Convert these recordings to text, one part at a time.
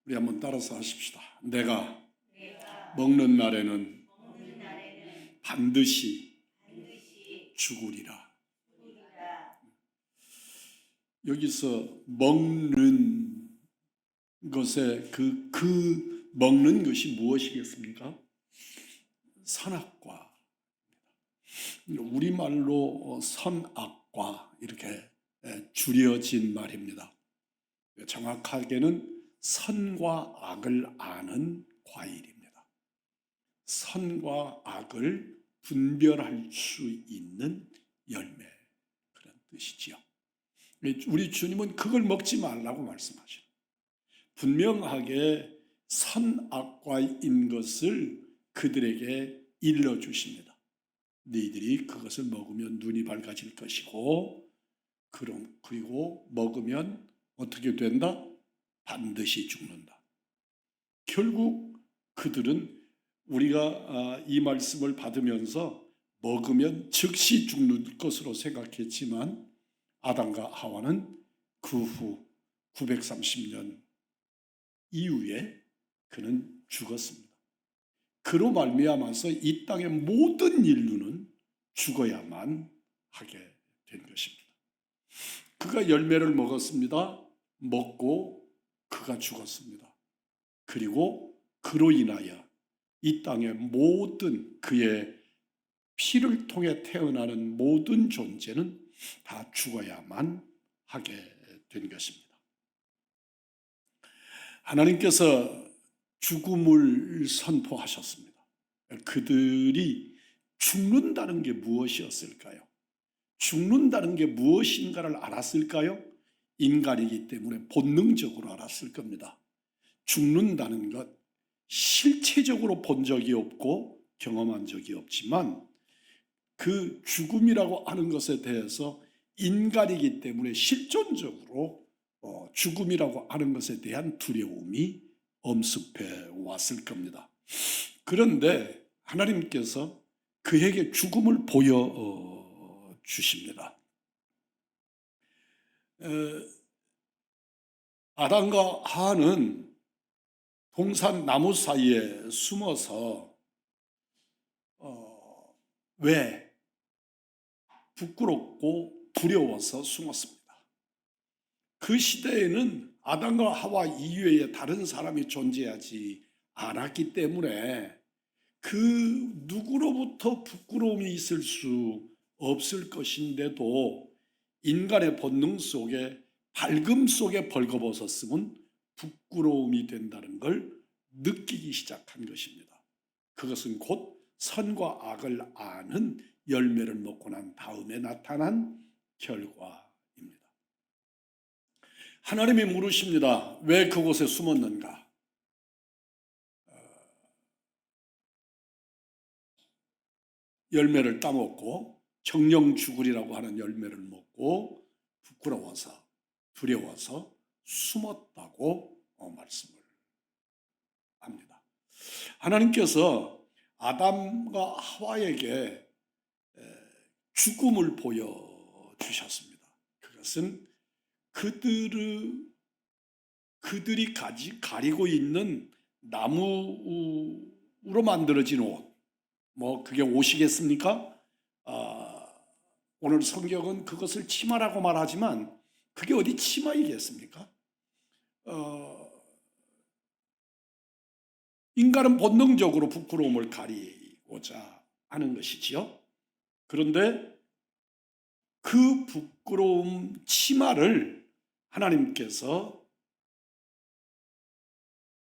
우리 한번 따라서 하십시다. 내가 먹는 날에는 반드시 죽으리라. 여기서 먹는 것에 그 먹는 것이 무엇이겠습니까? 선악과. 우리말로 선악과 이렇게 줄여진 말입니다. 정확하게는 선과 악을 아는 과일입니다. 선과 악을 분별할 수 있는 열매, 그런 뜻이지요. 우리 주님은 그걸 먹지 말라고 말씀하셔요. 분명하게 선악과인 것을 그들에게 일러주십니다. 너희들이 그것을 먹으면 눈이 밝아질 것이고, 그리고 먹으면 어떻게 된다? 반드시 죽는다. 결국 그들은 우리가 이 말씀을 받으면서 먹으면 즉시 죽는 것으로 생각했지만 아담과 하와는 그 후 930년 이후에 그는 죽었습니다. 그로 말미암아서 이 땅의 모든 인류는 죽어야만 하게 된 것입니다. 그가 열매를 먹었습니다. 먹고 그가 죽었습니다. 그리고 그로 인하여 이 땅의 모든 그의 피를 통해 태어나는 모든 존재는 다 죽어야만 하게 된 것입니다. 하나님께서 죽음을 선포하셨습니다. 그들이 죽는다는 게 무엇이었을까요? 죽는다는 게 무엇인가를 알았을까요? 인간이기 때문에 본능적으로 알았을 겁니다. 죽는다는 것, 실체적으로 본 적이 없고 경험한 적이 없지만 그 죽음이라고 하는 것에 대해서 인간이기 때문에 실존적으로 죽음이라고 하는 것에 대한 두려움이 엄습해 왔을 겁니다. 그런데 하나님께서 그에게 죽음을 보여주십니다. 아담과 하와는 동산 나무 사이에 숨어서 왜 부끄럽고 두려워서 숨었습니다. 그 시대에는 아담과 하와 이외에 다른 사람이 존재하지 않았기 때문에 그 누구로부터 부끄러움이 있을 수 없을 것인데도 인간의 본능 속에 밝음 속에 벌거벗었음은 부끄러움이 된다는 걸 느끼기 시작한 것입니다. 그것은 곧 선과 악을 아는 열매를 먹고 난 다음에 나타난 결과입니다. 하나님이 물으십니다. 왜 그곳에 숨었는가? 열매를 따먹고 정령 죽으리라고 하는 열매를 먹고 부끄러워서 두려워서 숨었다고 말씀을 합니다. 하나님께서 아담과 하와에게 죽음을 보여주셨습니다. 그것은 그들이 가리고 있는 나무로 만들어진 옷, 그게 옷이겠습니까? 오늘 성경은 그것을 치마라고 말하지만 그게 어디 치마이겠습니까? 인간은 본능적으로 부끄러움을 가리고자 하는 것이지요. 그런데 그 부끄러움 치마를 하나님께서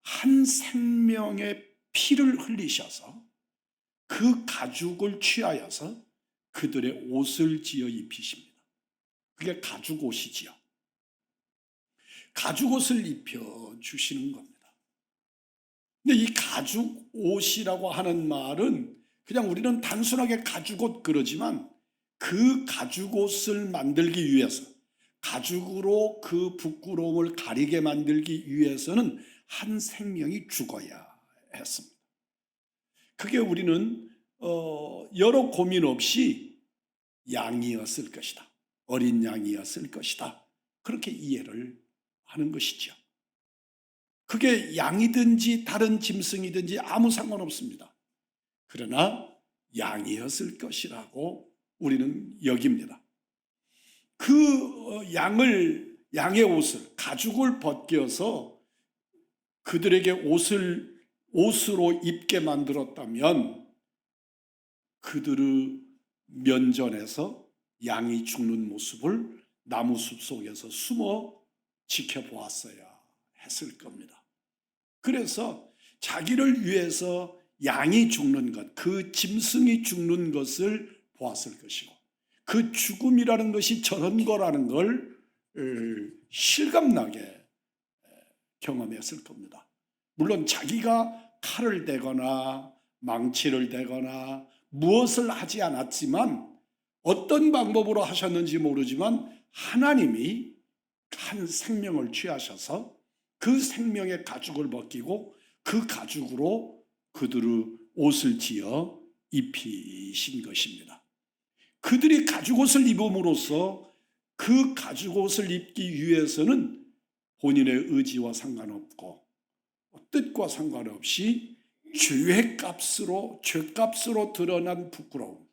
한 생명의 피를 흘리셔서 그 가죽을 취하여서 그들의 옷을 지어 입히십니다. 그게 가죽옷이지요. 가죽옷을 입혀주시는 겁니다. 근데 이 가죽옷이라고 하는 말은 그냥 우리는 단순하게 가죽옷 그러지만 그 가죽옷을 만들기 위해서 가죽으로 그 부끄러움을 가리게 만들기 위해서는 한 생명이 죽어야 했습니다. 그게 우리는 여러 고민 없이 양이었을 것이다. 어린 양이었을 것이다. 그렇게 이해를 하는 것이죠. 그게 양이든지 다른 짐승이든지 아무 상관없습니다. 그러나 양이었을 것이라고 우리는 여깁니다. 그 양의 옷을, 가죽을 벗겨서 그들에게 옷으로 입게 만들었다면 그들의 면전에서 양이 죽는 모습을 나무숲 속에서 숨어 지켜보았어야 했을 겁니다. 그래서 자기를 위해서 양이 죽는 것, 그 짐승이 죽는 것을 보았을 것이고, 그 죽음이라는 것이 저런 거라는 걸 실감나게 경험했을 겁니다. 물론 자기가 칼을 대거나 망치를 대거나 무엇을 하지 않았지만, 어떤 방법으로 하셨는지 모르지만 하나님이 한 생명을 취하셔서 그 생명의 가죽을 벗기고 그 가죽으로 그들의 옷을 지어 입히신 것입니다. 그들이 가죽옷을 입음으로써 그 가죽옷을 입기 위해서는 본인의 의지와 상관없고 뜻과 상관없이 죄값으로 드러난 부끄러움,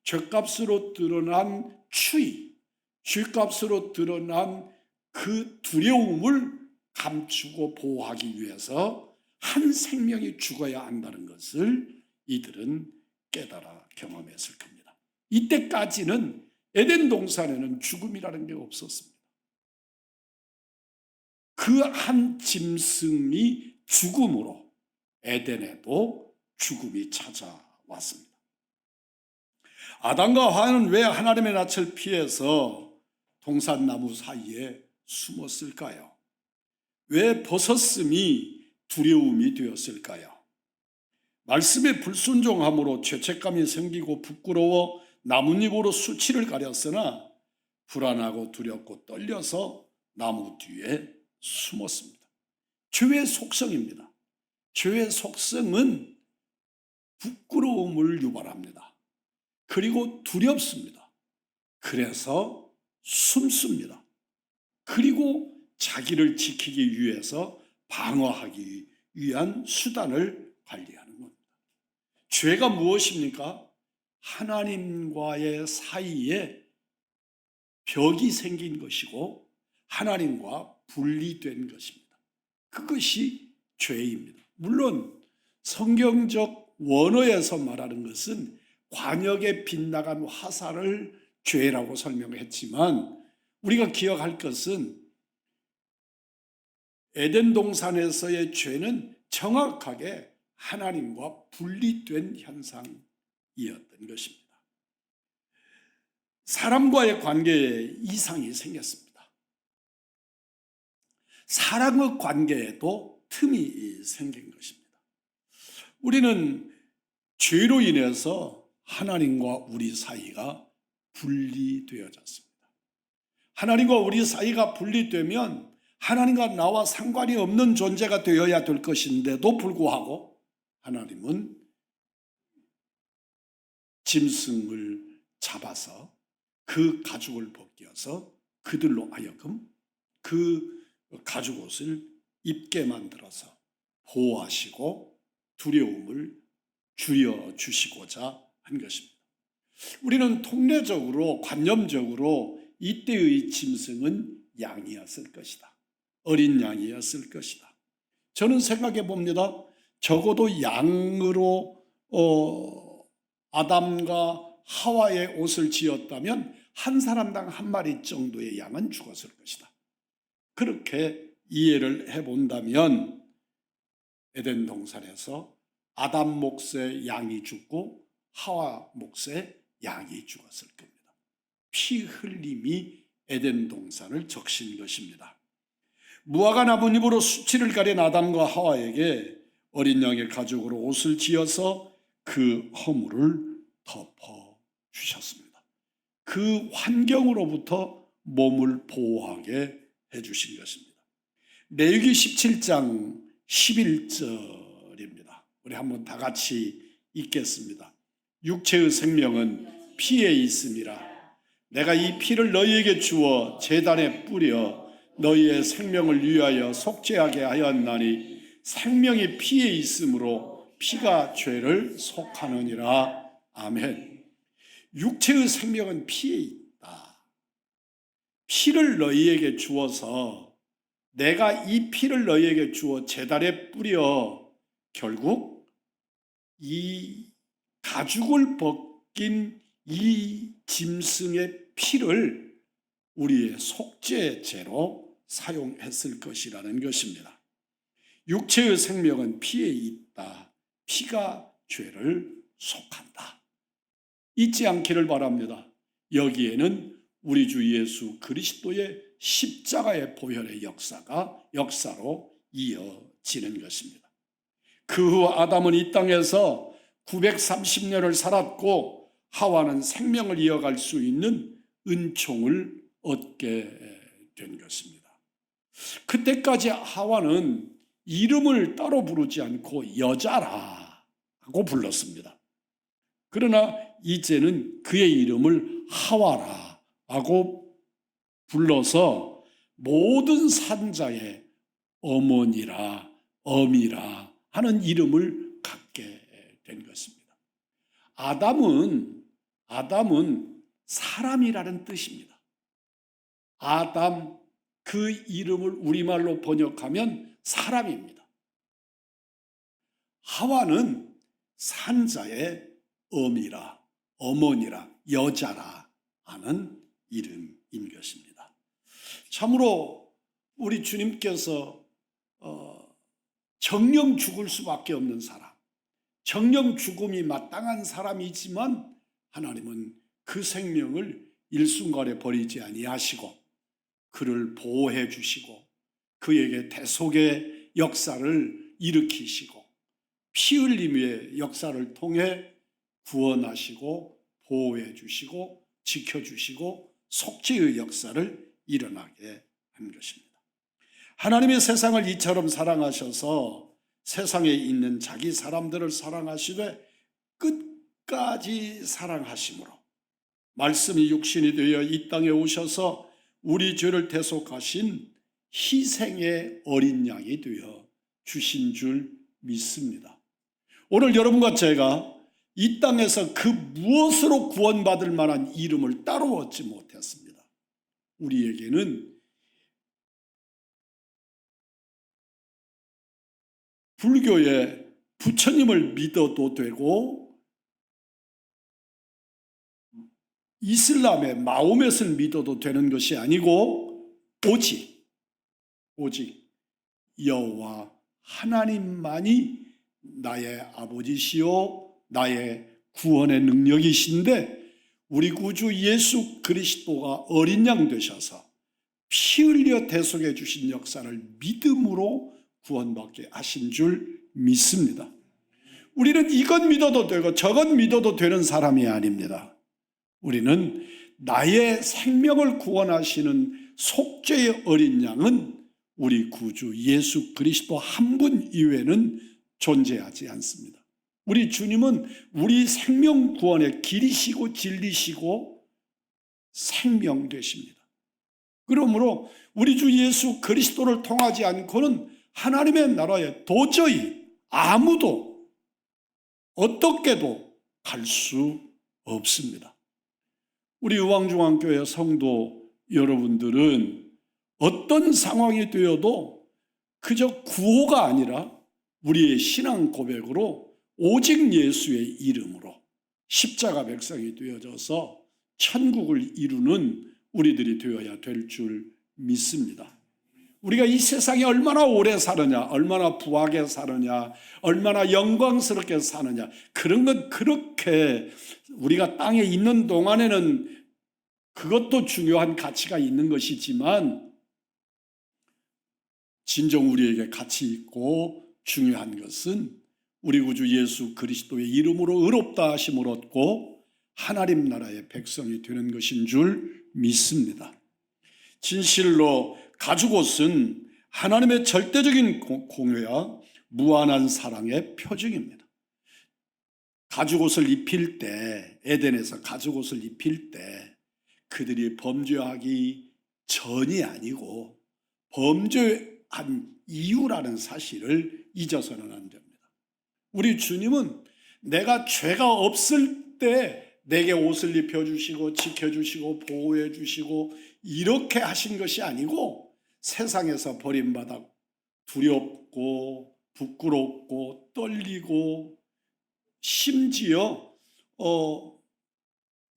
죄값으로 드러난 추위, 죄값으로 드러난 그 두려움을 감추고 보호하기 위해서 한 생명이 죽어야 한다는 것을 이들은 깨달아 경험했을 겁니다. 이때까지는 에덴 동산에는 죽음이라는 게 없었습니다. 그 한 짐승이 죽음으로 에덴에도 죽음이 찾아왔습니다. 아담과 하와는 왜 하나님의 낯을 피해서 동산나무 사이에 숨었을까요? 왜 벗었음이 두려움이 되었을까요? 말씀에 불순종함으로 죄책감이 생기고 부끄러워 나뭇잎으로 수치를 가렸으나 불안하고 두렵고 떨려서 나무 뒤에 숨었습니다. 죄의 속성입니다. 죄의 속성은 부끄러움을 유발합니다. 그리고 두렵습니다. 그래서 숨습니다. 그리고 자기를 지키기 위해서 방어하기 위한 수단을 관리하는 겁니다. 죄가 무엇입니까? 하나님과의 사이에 벽이 생긴 것이고 하나님과 분리된 것입니다. 그것이 죄입니다. 물론 성경적 원어에서 말하는 것은 관역에 빗나간 화살을 죄라고 설명했지만 우리가 기억할 것은 에덴 동산에서의 죄는 정확하게 하나님과 분리된 현상이었던 것입니다. 사람과의 관계에 이상이 생겼습니다. 사랑의 관계에도 틈이 생긴 것입니다. 우리는 죄로 인해서 하나님과 우리 사이가 분리되어졌습니다. 하나님과 우리 사이가 분리되면 하나님과 나와 상관이 없는 존재가 되어야 될 것인데도 불구하고 하나님은 짐승을 잡아서 그 가죽을 벗겨서 그들로 하여금 그 가죽옷을 입게 만들어서 보호하시고 두려움을 줄여주시고자 한 것입니다. 우리는 통례적으로 관념적으로 이때의 짐승은 양이었을 것이다. 어린 양이었을 것이다. 저는 생각해 봅니다. 적어도 양으로 아담과 하와의 옷을 지었다면 한 사람당 한 마리 정도의 양은 죽었을 것이다. 그렇게 이해를 해본다면 에덴 동산에서 아담 몫의 양이 죽고 하와 몫의 양이 죽었을 겁니다. 피 흘림이 에덴 동산을 적신 것입니다. 무화과 나뭇잎으로 수치를 가린 아담과 하와에게 어린 양의 가죽으로 옷을 지어서 그 허물을 덮어 주셨습니다. 그 환경으로부터 몸을 보호하게 해주신 것입니다. 레위기 17장 11절입니다. 우리 한번 다 같이 읽겠습니다. 육체의 생명은 피에 있음이라. 내가 이 피를 너희에게 주어 제단에 뿌려 너희의 생명을 위하여 속죄하게 하였나니 생명이 피에 있으므로 피가 죄를 속하느니라. 아멘. 육체의 생명은 피에 있다. 피를 너희에게 주어서 내가 이 피를 너희에게 주어 제단에 뿌려 결국 이 가죽을 벗긴 이 짐승의 피를 우리의 속죄제로 사용했을 것이라는 것입니다. 육체의 생명은 피에 있다. 피가 죄를 속한다. 잊지 않기를 바랍니다. 여기에는 우리 주 예수 그리스도의 십자가의 보혈의 역사로 이어지는 것입니다. 그 후 아담은 이 땅에서 930년을 살았고 하와는 생명을 이어갈 수 있는 은총을 얻게 된 것입니다. 그때까지 하와는 이름을 따로 부르지 않고 여자라 하고 불렀습니다. 그러나 이제는 그의 이름을 하와라 하고 불러서 모든 산자의 어머니라 어미라 하는 이름을 갖게 된 것입니다. 아담은 사람이라는 뜻입니다. 아담, 그 이름을 우리말로 번역하면 사람입니다. 하와는 산자의 어미라, 어머니라, 여자라 하는 이름인 것입니다. 참으로 우리 주님께서 정령 죽을 수밖에 없는 사람, 정령 죽음이 마땅한 사람이지만 하나님은 그 생명을 일순간에 버리지 아니하시고 그를 보호해 주시고 그에게 대속의 역사를 일으키시고 피 흘림의 역사를 통해 구원하시고 보호해 주시고 지켜주시고 속죄의 역사를 일어나게 한 것입니다. 하나님의 세상을 이처럼 사랑하셔서 세상에 있는 자기 사람들을 사랑하시되 끝까지 사랑하심으로 말씀이 육신이 되어 이 땅에 오셔서 우리 죄를 대속하신 희생의 어린 양이 되어 주신 줄 믿습니다. 오늘 여러분과 제가 이 땅에서 그 무엇으로 구원받을 만한 이름을 따로 얻지 못했습니다. 우리에게는 불교의 부처님을 믿어도 되고 이슬람의 마호멧을 믿어도 되는 것이 아니고 오직 여호와 하나님만이 나의 아버지시요 나의 구원의 능력이신데 우리 구주 예수 그리스도가 어린 양 되셔서 피 흘려 대속해 주신 역사를 믿음으로 구원받게 하신 줄 믿습니다. 우리는 이것 믿어도 되고 저것 믿어도 되는 사람이 아닙니다. 우리는 나의 생명을 구원하시는 속죄의 어린 양은 우리 구주 예수 그리스도 한 분 이외에는 존재하지 않습니다. 우리 주님은 우리 생명 구원의 길이시고 진리시고 생명 되십니다. 그러므로 우리 주 예수 그리스도를 통하지 않고는 하나님의 나라에 도저히 아무도 어떻게도 갈 수 없습니다. 우리 의왕중앙교회 성도 여러분들은 어떤 상황이 되어도 그저 구호가 아니라 우리의 신앙 고백으로 오직 예수의 이름으로 십자가 백성이 되어져서 천국을 이루는 우리들이 되어야 될 줄 믿습니다. 우리가 이 세상에 얼마나 오래 사느냐, 얼마나 부하게 사느냐, 얼마나 영광스럽게 사느냐, 그런 건 그렇게 우리가 땅에 있는 동안에는 그것도 중요한 가치가 있는 것이지만 진정 우리에게 가치 있고 중요한 것은 우리 구주 예수 그리스도의 이름으로 의롭다 하심을 얻고 하나님 나라의 백성이 되는 것인 줄 믿습니다. 진실로 가죽옷은 하나님의 절대적인 공효와 무한한 사랑의 표징입니다. 가죽옷을 입힐 때, 에덴에서 가죽옷을 입힐 때 그들이 범죄하기 전이 아니고 범죄한 이유라는 사실을 잊어서는 안 됩니다. 우리 주님은 내가 죄가 없을 때 내게 옷을 입혀주시고 지켜주시고 보호해주시고 이렇게 하신 것이 아니고 세상에서 버림받아 두렵고 부끄럽고 떨리고 심지어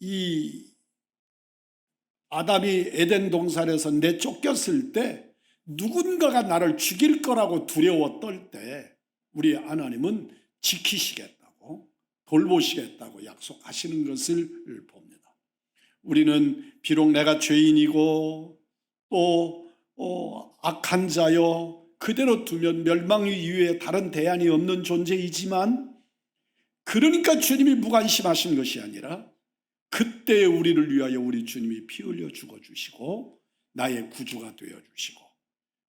이 아담이 에덴 동산에서 내쫓겼을 때 누군가가 나를 죽일 거라고 두려워 떨 때 우리 하나님은 지키시겠다고 돌보시겠다고 약속하시는 것을 봅니다. 우리는 비록 내가 죄인이고 또 악한 자여 그대로 두면 멸망 이외에 다른 대안이 없는 존재이지만 그러니까 주님이 무관심하신 것이 아니라 그때 우리를 위하여 우리 주님이 피 흘려 죽어주시고 나의 구주가 되어주시고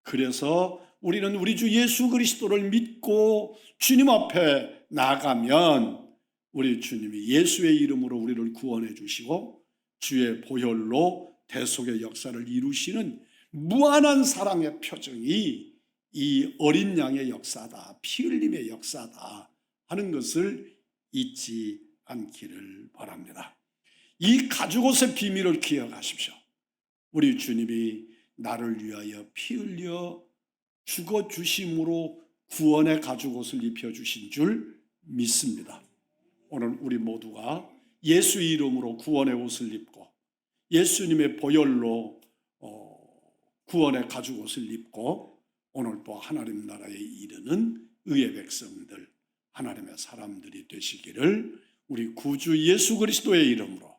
그래서 우리는 우리 주 예수 그리스도를 믿고 주님 앞에 나가면 우리 주님이 예수의 이름으로 우리를 구원해 주시고 주의 보혈로 대속의 역사를 이루시는 무한한 사랑의 표정이 이 어린 양의 역사다, 피 흘림의 역사다 하는 것을 잊지 않기를 바랍니다. 이 가죽옷의 비밀을 기억하십시오. 우리 주님이 나를 위하여 피 흘려 죽어주심으로 구원의 가죽옷을 입혀주신 줄 믿습니다. 오늘 우리 모두가 예수 이름으로 구원의 옷을 입고 예수님의 보혈로 구원의 가죽옷을 입고 오늘 또 하나님 나라에 이르는 의의 백성들, 하나님의 사람들이 되시기를 우리 구주 예수 그리스도의 이름으로